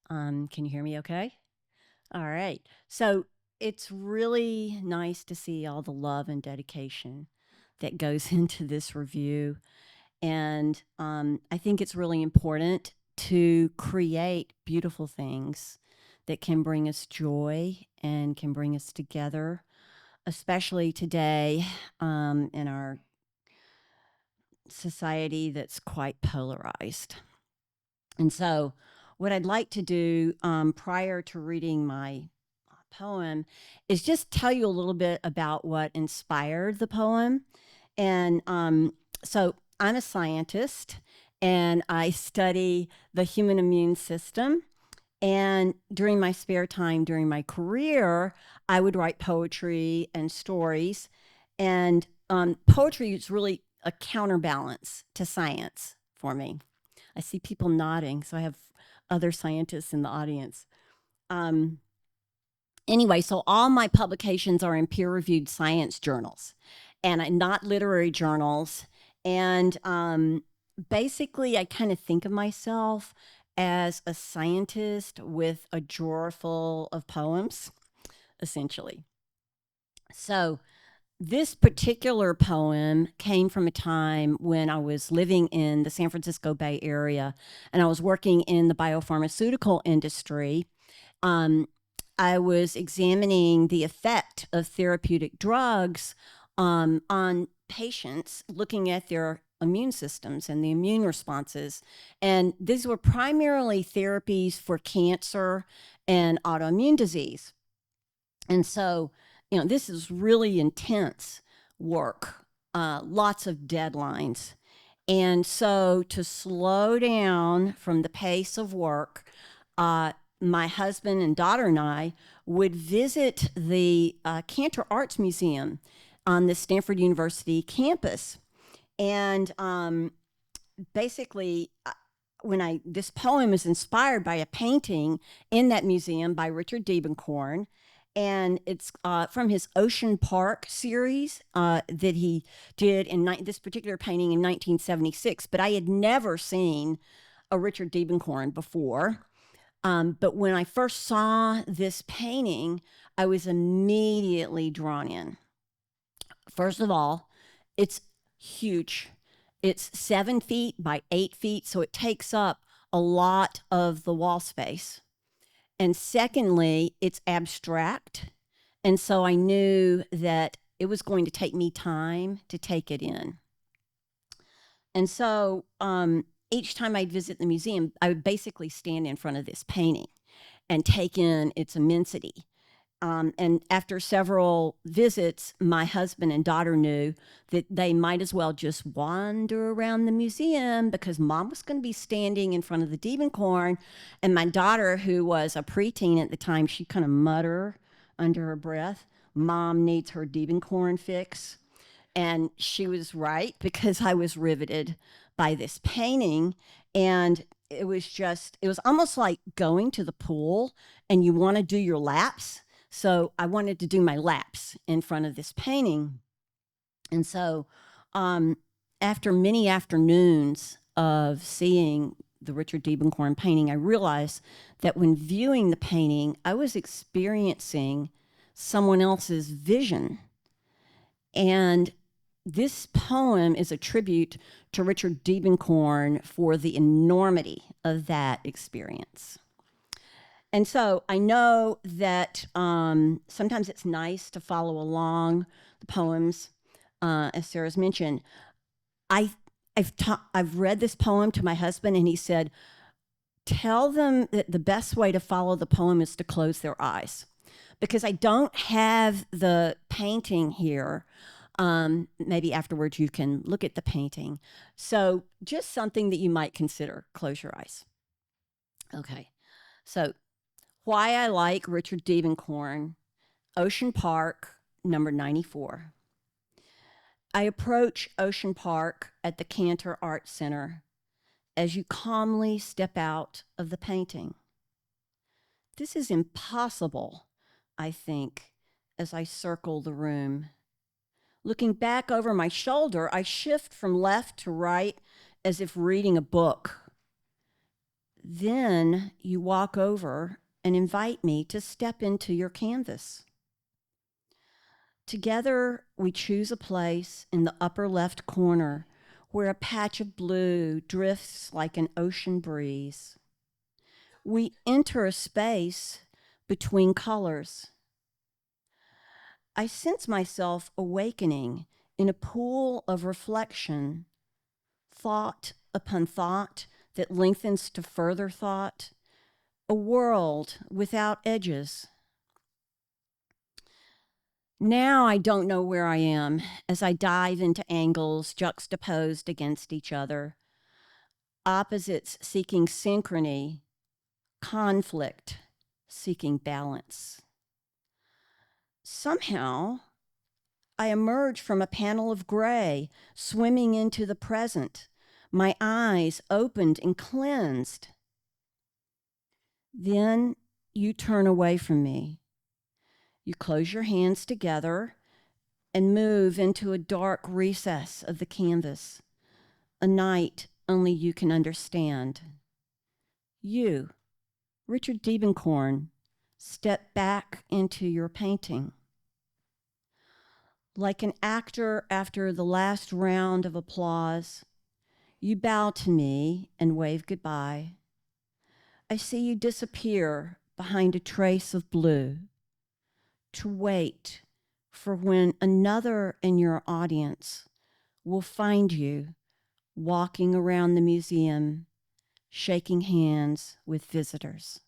Can you hear me okay? All right. So it's really nice to see all the love and dedication that goes into this review. And I think it's really important to create beautiful things that can bring us joy and can bring us together, especially today in our society that's quite polarized. And so, what I'd like to do prior to reading my poem is just tell you a little bit about what inspired the poem. And so, I'm a scientist and I study the human immune system. And during my spare time, during my career, I would write poetry and stories. And poetry is really a counterbalance to science for me. I see people nodding, so I have other scientists in the audience. Um, anyway, so all my publications are in peer-reviewed science journals, and not literary journals. And basically, I kind of think of myself as a scientist with a drawer full of poems, essentially. So this particular poem came from a time when I was living in the San Francisco Bay Area and I was working in the biopharmaceutical industry. Um, I was examining the effect of therapeutic drugs on patients, looking at their immune systems and the immune responses. And these were primarily therapies for cancer and autoimmune disease. And so, this is really intense work, lots of deadlines. And so, to slow down from the pace of work, my husband and daughter and I would visit the Cantor Arts Museum on the Stanford University campus. And basically, this poem is inspired by a painting in that museum by Richard Diebenkorn, and it's from his Ocean Park series that he did in this particular painting in 1976. But I had never seen a Richard Diebenkorn before. But when I first saw this painting, I was immediately drawn in. First of all, it's huge. It's 7 feet by 8 feet, so it takes up a lot of the wall space. And secondly, it's abstract. And so I knew that it was going to take me time to take it in. And so each time I'd visit the museum, I would basically stand in front of this painting and take in its immensity. And after several visits, my husband and daughter knew that they might as well just wander around the museum because mom was going to be standing in front of the Diebenkorn. And my daughter, who was a preteen at the time, she kind of mutter under her breath, "Mom needs her Diebenkorn fix." And she was right because I was riveted by this painting. And it was almost like going to the pool and you want to do your laps. So I wanted to do my laps in front of this painting. And so after many afternoons of seeing the Richard Diebenkorn painting, I realized that when viewing the painting, I was experiencing someone else's vision. And this poem is a tribute to Richard Diebenkorn for the enormity of that experience. And so I know that sometimes it's nice to follow along the poems, as Sarah's mentioned. I've read this poem to my husband, and he said, "Tell them that the best way to follow the poem is to close their eyes," because I don't have the painting here. Maybe afterwards you can look at the painting. So just something that you might consider. Close your eyes. Okay. So why I like Richard Diebenkorn, Ocean Park, number 94. I approach Ocean Park at the Cantor Art Center as you calmly step out of the painting. This is impossible, I think, as I circle the room. Looking back over my shoulder, I shift from left to right as if reading a book. Then you walk over and invite me to step into your canvas. Together, we choose a place in the upper left corner where a patch of blue drifts like an ocean breeze. We enter a space between colors. I sense myself awakening in a pool of reflection, thought upon thought that lengthens to further thought, a world without edges. Now I don't know where I am as I dive into angles juxtaposed against each other, opposites seeking synchrony, conflict seeking balance. Somehow, I emerge from a panel of gray, swimming into the present, my eyes opened and cleansed. Then you turn away from me. You close your hands together and move into a dark recess of the canvas, a night only you can understand. You, Richard Diebenkorn, step back into your painting. Like an actor after the last round of applause, you bow to me and wave goodbye. I see you disappear behind a trace of blue, to wait for when another in your audience will find you walking around the museum, shaking hands with visitors.